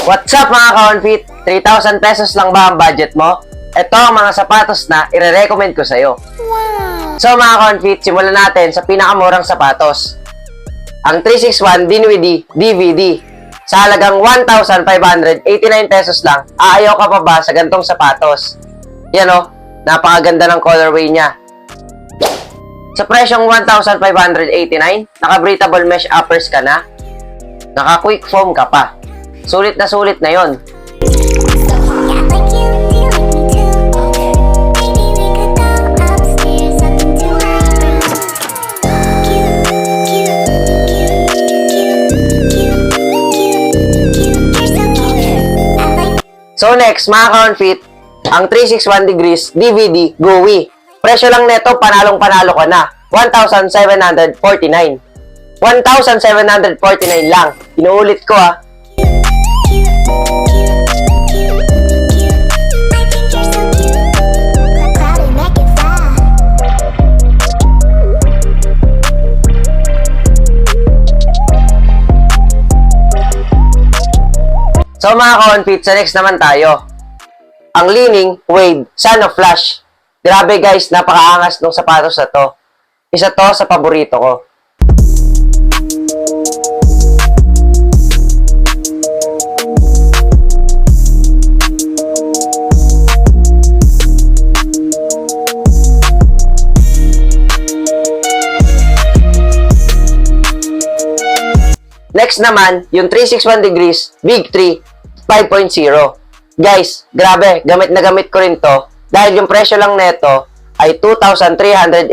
What's up mga ka-onfit? 3,000 pesos lang ba ang budget mo? Ito ang mga sapatos na ire-recommend ko sa'yo. So mga ka-onfit, simulan natin sa pinakamurang sapatos. Ang 361 Dinwiddie DVD. Sa halagang 1,589 pesos lang, aayaw ka pa ba sa gantong sapatos? Yan o, napakaganda ng colorway niya. Sa presyong 1,589, naka-breathable mesh uppers ka na, naka-quick foam ka pa. Sulit na yon. So next, mga ka-onfit, ang 361 degrees DVD GUI. Presyo lang neto, panalong-panalo ka na. 1,749. 1,749 lang. Inuulit ko ah. So mga ka-onfit, sa next naman tayo. Ang Li-Ning Wade Sano Flash. Grabe guys, napakaangas ng sapatos na to. Isa to sa paborito ko. Next naman, yung 361 degrees Big 3 5.0. Guys, grabe, gamit na gamit ko rin to dahil yung presyo lang neto ay 2,311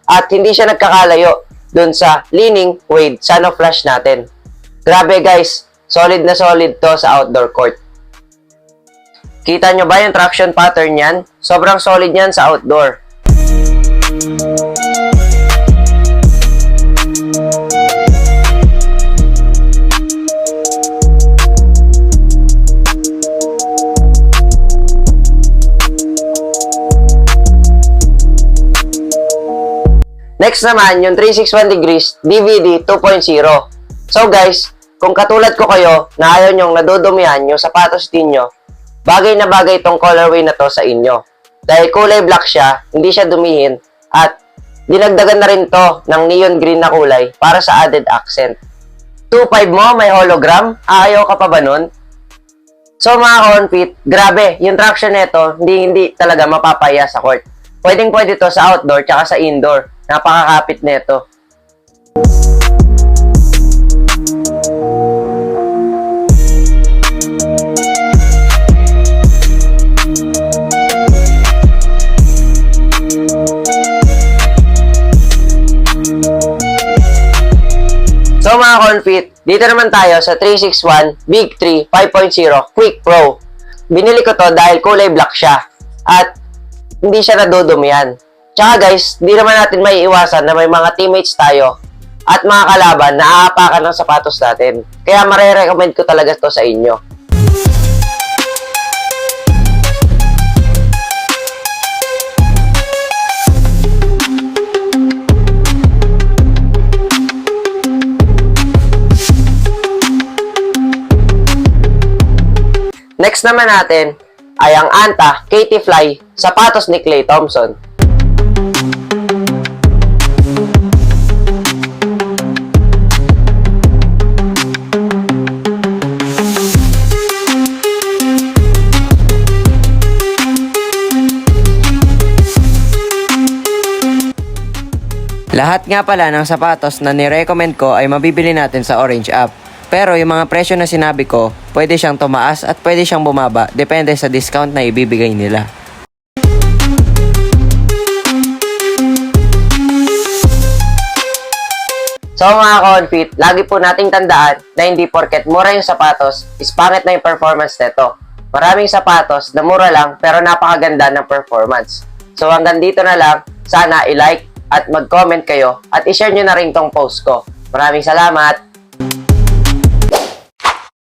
at hindi siya nagkakalayo dun sa Li-Ning Wade Sano Flash natin. Grabe guys, solid na solid to sa outdoor court. Kita nyo ba yung traction pattern yan? Sobrang solid yan sa outdoor. Next naman, yung 361 degrees DVD 2.0. So guys, kung katulad ko kayo na ayaw nyong nadudumihan yung sapatos ninyo, bagay na bagay itong colorway na to sa inyo. Dahil kulay black siya, hindi siya dumihin, at dinagdagan na rin to ng neon green na kulay para sa added accent. 2.5 mo, may hologram, ayaw ka pa ba nun? So mga ka-onfit, grabe, yung traction nito, hindi talaga mapapaya sa court. Pwedeng-pwede to sa outdoor tsaka sa indoor. Napakakapit nito. So mga ka-onfit, dito naman tayo sa 361 Big 3 5.0 Quick Pro. Binili ko to dahil kulay black siya at hindi siya nadudumihan. Tsaka guys, di naman natin may iwasan na may mga teammates tayo at mga kalaban na aapakan ng sapatos natin. Kaya marirecommend ko talaga to sa inyo. Next naman natin ay ang Anta KT Fly sapatos ni Klay Thompson. Lahat nga pala ng sapatos na nirecommend ko ay mabibili natin sa Orange app. Pero yung mga presyo na sinabi ko, pwede siyang tumaas at pwede siyang bumaba, depende sa discount na ibibigay nila. So mga ka-onfit, lagi po nating tandaan na hindi porket mura yung sapatos, is pangit na yung performance nito. Maraming sapatos na mura lang pero napakaganda ng performance. So hanggang dito na lang, sana i-like at mag-comment kayo at i-share nyo na rin tong post ko. Maraming salamat!